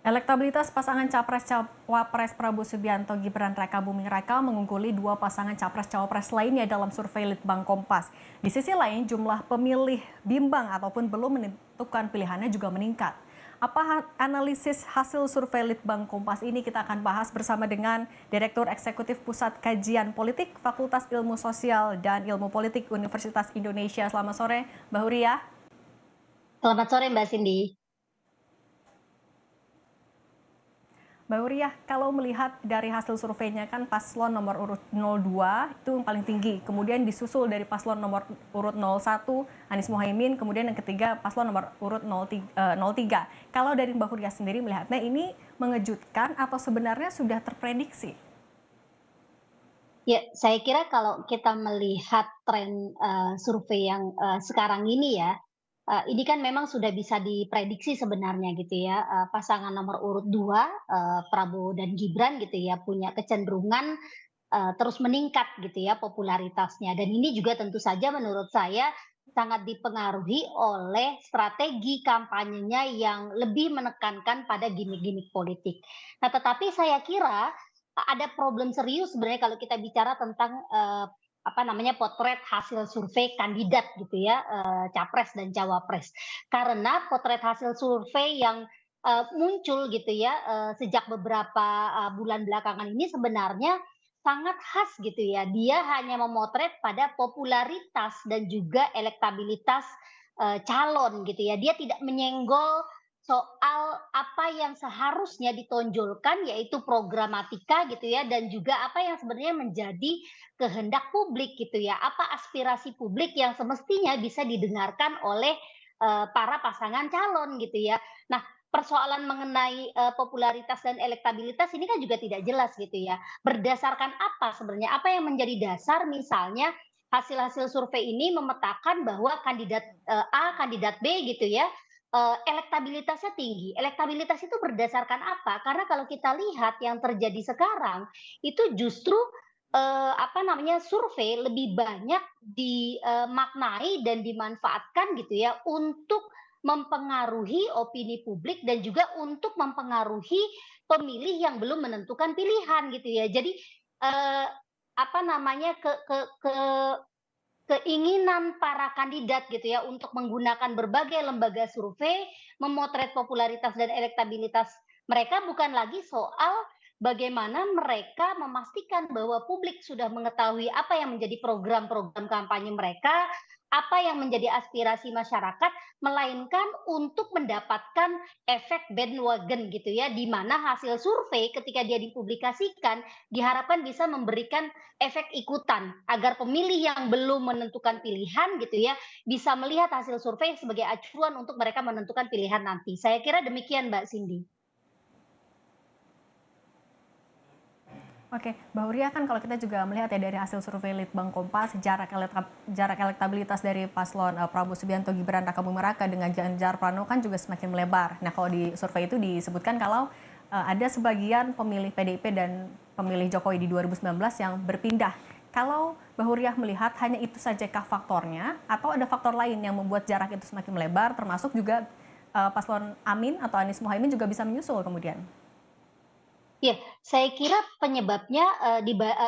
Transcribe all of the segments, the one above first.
Elektabilitas pasangan Capres-Cawapres Prabowo Subianto Gibran Raka Buming Raka mengungguli dua pasangan Capres-Cawapres lainnya dalam survei Litbang Kompas. Di sisi lain, jumlah pemilih bimbang ataupun belum menentukan pilihannya juga meningkat. Apa analisis hasil survei Litbang Kompas ini kita akan bahas bersama dengan Direktur Eksekutif Pusat Kajian Politik Fakultas Ilmu Sosial dan Ilmu Politik Universitas Indonesia. Selamat sore, Mbak Huria. Selamat sore Mbak Cindy. Mbak Uriah, kalau melihat dari hasil surveinya kan paslon nomor urut 02 itu yang paling tinggi, kemudian disusul dari paslon nomor urut 01 Anies Mohaimin, kemudian yang ketiga paslon nomor urut 03. Kalau dari Mbak Uriah sendiri melihatnya ini mengejutkan atau sebenarnya sudah terprediksi? Ya, saya kira kalau kita melihat tren survei yang sekarang ini ya, ini kan memang sudah bisa diprediksi sebenarnya gitu ya. Pasangan nomor urut 2 Prabowo dan Gibran gitu ya, punya kecenderungan terus meningkat gitu ya popularitasnya. Dan ini juga tentu saja menurut saya sangat dipengaruhi oleh strategi kampanyenya yang lebih menekankan pada gimmick-gimmick politik. Nah, tetapi saya kira ada problem serius sebenarnya kalau kita bicara tentang apa namanya potret hasil survei kandidat gitu ya, capres dan cawapres. Karena potret hasil survei yang muncul gitu ya sejak beberapa bulan belakangan ini sebenarnya sangat khas gitu ya. Dia hanya memotret pada popularitas dan juga elektabilitas calon gitu ya. Dia tidak menyenggol soal apa yang seharusnya ditonjolkan yaitu programatika gitu ya dan juga apa yang sebenarnya menjadi kehendak publik gitu ya. Apa aspirasi publik yang semestinya bisa didengarkan oleh para pasangan calon gitu ya. Nah, persoalan mengenai popularitas dan elektabilitas ini kan juga tidak jelas gitu ya. Berdasarkan apa sebenarnya? Apa yang menjadi dasar misalnya hasil-hasil survei ini memetakan bahwa kandidat A, kandidat B gitu ya, elektabilitasnya tinggi. Elektabilitas itu berdasarkan apa? Karena kalau kita lihat yang terjadi sekarang, itu justru, apa namanya, survei lebih banyak dimaknai dan dimanfaatkan gitu ya, untuk mempengaruhi opini publik dan juga untuk mempengaruhi pemilih yang belum menentukan pilihan gitu ya. Jadi, apa namanya, keinginan para kandidat gitu ya untuk menggunakan berbagai lembaga survei, memotret popularitas dan elektabilitas mereka bukan lagi soal bagaimana mereka memastikan bahwa publik sudah mengetahui apa yang menjadi program-program kampanye mereka, apa yang menjadi aspirasi masyarakat, melainkan untuk mendapatkan efek bandwagon gitu ya, di mana hasil survei ketika dia dipublikasikan diharapkan bisa memberikan efek ikutan agar pemilih yang belum menentukan pilihan gitu ya bisa melihat hasil survei sebagai acuan untuk mereka menentukan pilihan nanti. Saya kira demikian Mbak Cindy. Oke, Mbak Huria kan kalau kita juga melihat ya dari hasil survei Litbang Kompas, jarak elektabilitas dari paslon Prabowo Subianto Gibran Raka Buming Raka dengan Ganjar Pranowo kan juga semakin melebar. Nah, kalau di survei itu disebutkan kalau ada sebagian pemilih PDIP dan pemilih Jokowi di 2019 yang berpindah. Kalau Mbak Huria melihat hanya itu sajakah faktornya atau ada faktor lain yang membuat jarak itu semakin melebar termasuk juga paslon Amin atau Anies Mohaimin juga bisa menyusul kemudian? Ya, saya kira penyebabnya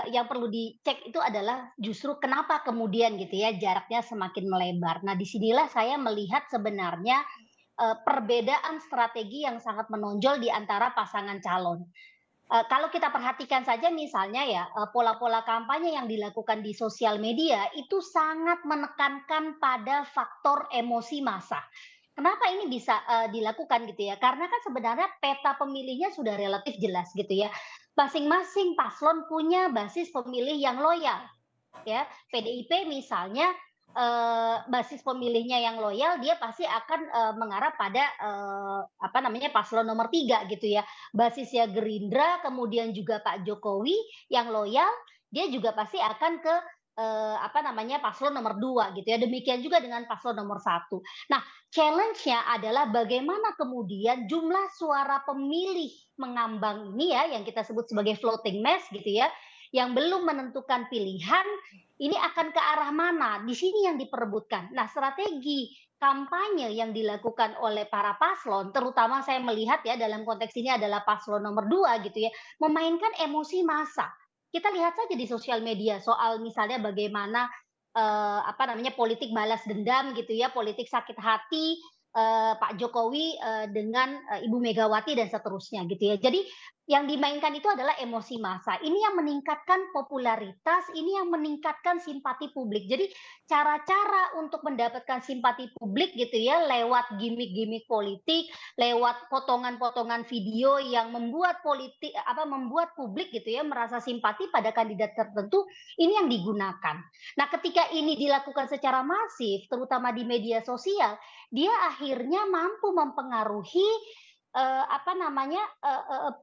yang perlu dicek itu adalah justru kenapa kemudian gitu ya jaraknya semakin melebar. Nah, disinilah saya melihat sebenarnya perbedaan strategi yang sangat menonjol di antara pasangan calon. Kalau kita perhatikan saja misalnya ya, pola-pola kampanye yang dilakukan di sosial media itu sangat menekankan pada faktor emosi massa. Kenapa ini bisa, dilakukan gitu ya, karena kan sebenarnya peta pemilihnya sudah relatif jelas gitu ya. Masing-masing paslon punya basis pemilih yang loyal. Ya, PDIP misalnya, basis pemilihnya yang loyal dia pasti akan, mengarah pada, apa namanya, paslon nomor 3 gitu ya. Basisnya Gerindra, kemudian juga Pak Jokowi yang loyal, dia juga pasti akan ke, apa namanya, paslon nomor 2 gitu ya. Demikian juga dengan paslon nomor 1. Nah, challenge-nya adalah bagaimana kemudian jumlah suara pemilih mengambang ini ya, yang kita sebut sebagai floating mass gitu ya, yang belum menentukan pilihan, ini akan ke arah mana? Di sini yang diperebutkan. Nah, strategi kampanye yang dilakukan oleh para paslon, terutama saya melihat ya dalam konteks ini adalah paslon nomor 2 gitu ya, memainkan emosi massa. Kita lihat saja di sosial media soal misalnya bagaimana, apa namanya, politik balas dendam gitu ya, politik sakit hati, Pak Jokowi, dengan, Ibu Megawati dan seterusnya gitu ya. Jadi yang dimainkan itu adalah emosi massa. Ini yang meningkatkan popularitas, ini yang meningkatkan simpati publik. Jadi cara-cara untuk mendapatkan simpati publik gitu ya lewat gimmick-gimmick politik, lewat potongan-potongan video yang membuat publik gitu ya merasa simpati pada kandidat tertentu, ini yang digunakan. Nah, ketika ini dilakukan secara masif terutama di media sosial, dia akhirnya mampu mempengaruhi apa namanya,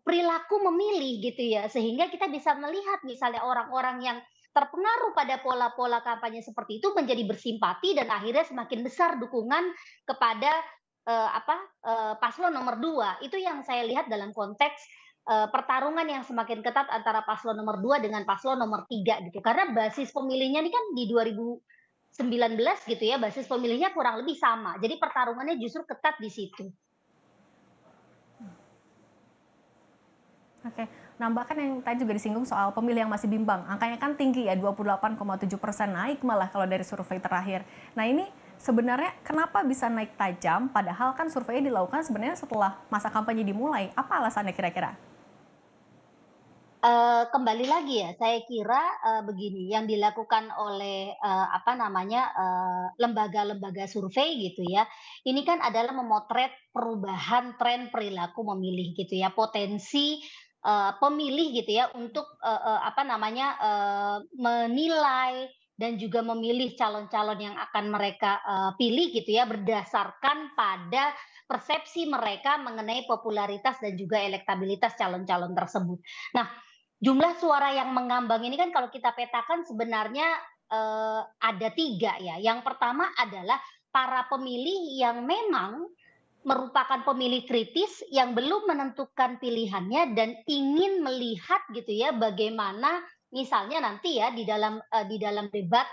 perilaku memilih gitu ya, sehingga kita bisa melihat misalnya orang-orang yang terpengaruh pada pola-pola kampanye seperti itu menjadi bersimpati dan akhirnya semakin besar dukungan kepada, paslon nomor 2. Itu yang saya lihat dalam konteks, pertarungan yang semakin ketat antara paslon nomor 2 dengan paslon nomor 3 gitu. Karena basis pemilihnya ini kan di 2019 gitu ya, basis pemilihnya kurang lebih sama. Jadi pertarungannya justru ketat di situ. Oke. Nah, Mbak kan yang tadi juga disinggung soal pemilih yang masih bimbang. Angkanya kan tinggi ya, 28,7% naik malah kalau dari survei terakhir. Nah, ini sebenarnya kenapa bisa naik tajam padahal kan survei dilakukan sebenarnya setelah masa kampanye dimulai. Apa alasannya kira-kira? Kembali lagi ya, saya kira, begini, yang dilakukan oleh, apa namanya, lembaga-lembaga survei gitu ya, ini kan adalah memotret perubahan tren perilaku memilih gitu ya, potensi, pemilih gitu ya untuk, apa namanya, menilai dan juga memilih calon-calon yang akan mereka, pilih gitu ya, berdasarkan pada persepsi mereka mengenai popularitas dan juga elektabilitas calon-calon tersebut. Nah, jumlah suara yang mengambang ini kan kalau kita petakan sebenarnya, ada 3 ya. Yang pertama adalah para pemilih yang memang merupakan pemilih kritis yang belum menentukan pilihannya dan ingin melihat gitu ya bagaimana misalnya nanti ya di dalam debat,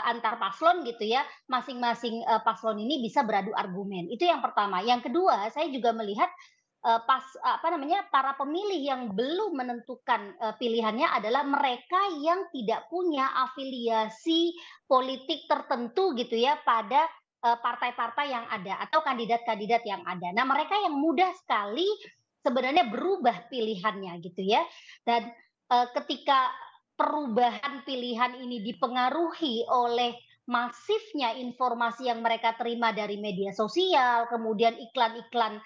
antar paslon gitu ya, masing-masing, paslon ini bisa beradu argumen. Itu yang pertama. Yang kedua, saya juga melihat apa namanya, para pemilih yang belum menentukan, pilihannya adalah mereka yang tidak punya afiliasi politik tertentu gitu ya pada, partai-partai yang ada atau kandidat-kandidat yang ada. Nah, mereka yang mudah sekali sebenarnya berubah pilihannya gitu ya. Dan, ketika perubahan pilihan ini dipengaruhi oleh masifnya informasi yang mereka terima dari media sosial, kemudian iklan-iklan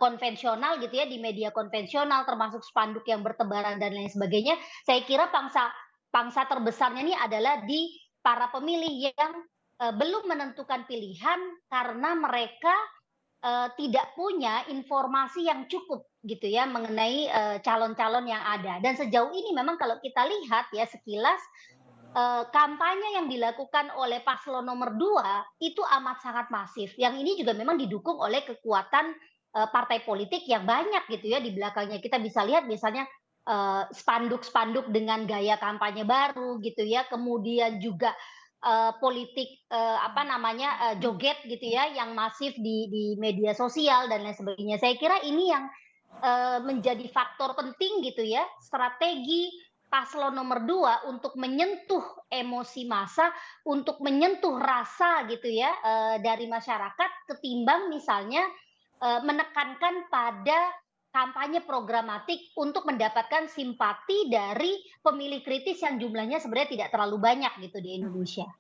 konvensional gitu ya, di media konvensional termasuk spanduk yang bertebaran dan lain sebagainya, saya kira pangsa pangsa terbesarnya ini adalah di para pemilih yang, belum menentukan pilihan karena mereka, tidak punya informasi yang cukup gitu ya mengenai, calon-calon yang ada. Dan sejauh ini memang kalau kita lihat ya sekilas, kampanye yang dilakukan oleh paslon nomor 2 itu amat sangat masif, yang ini juga memang didukung oleh kekuatan, partai politik yang banyak gitu ya di belakangnya. Kita bisa lihat misalnya, spanduk-spanduk dengan gaya kampanye baru gitu ya, kemudian juga, politik, apa namanya, joget gitu ya yang masif di media sosial dan lain sebagainya. Saya kira ini yang, menjadi faktor penting gitu ya, strategi paslon nomor 2 untuk menyentuh emosi massa, untuk menyentuh rasa gitu ya, dari masyarakat ketimbang misalnya, menekankan pada kampanye programatik untuk mendapatkan simpati dari pemilih kritis yang jumlahnya sebenarnya tidak terlalu banyak gitu di Indonesia.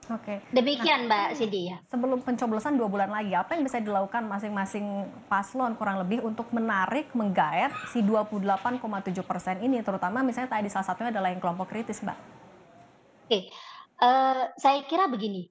Oke. Nah, Demikian Mbak Cindy ya. sebelum pencoblosan 2 bulan lagi, apa yang bisa dilakukan masing-masing paslon kurang lebih untuk menarik, menggaet si 28,7% ini, terutama misalnya tadi salah satunya adalah yang kelompok kritis, Mbak? Oke, saya kira begini,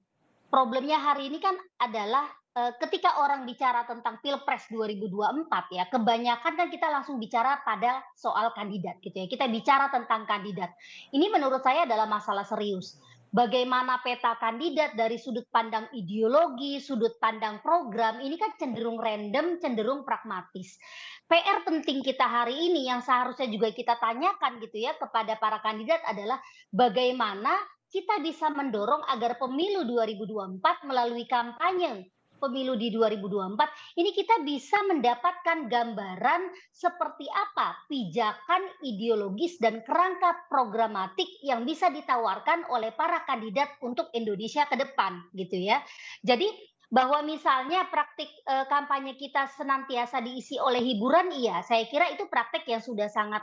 problemnya hari ini kan adalah, ketika orang bicara tentang Pilpres 2024 ya, kebanyakan kan kita langsung bicara pada soal kandidat gitu ya, kita bicara tentang kandidat. Ini menurut saya adalah masalah serius. Bagaimana peta kandidat dari sudut pandang ideologi, sudut pandang program, ini kan cenderung random, cenderung pragmatis. PR penting kita hari ini yang seharusnya juga kita tanyakan gitu ya kepada para kandidat adalah bagaimana kita bisa mendorong agar pemilu 2024 melalui kampanye pemilu di 2024 ini kita bisa mendapatkan gambaran seperti apa pijakan ideologis dan kerangka programatik yang bisa ditawarkan oleh para kandidat untuk Indonesia ke depan gitu ya. Jadi bahwa misalnya praktik kampanye kita senantiasa diisi oleh hiburan, iya, saya kira itu praktek yang sudah sangat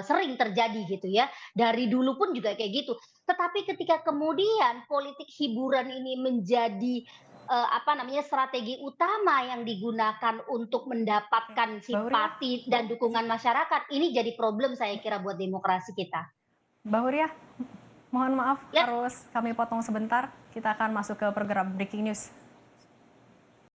sering terjadi gitu ya. Dari dulu pun juga kayak gitu. Tetapi ketika kemudian politik hiburan ini menjadi apa namanya, strategi utama yang digunakan untuk Oke. mendapatkan Mbak Huria, simpati dan dukungan masyarakat, ini jadi problem saya kira buat demokrasi kita. Mbak Huria, mohon maaf Ya, harus kami potong sebentar. Kita akan masuk ke program Breaking News.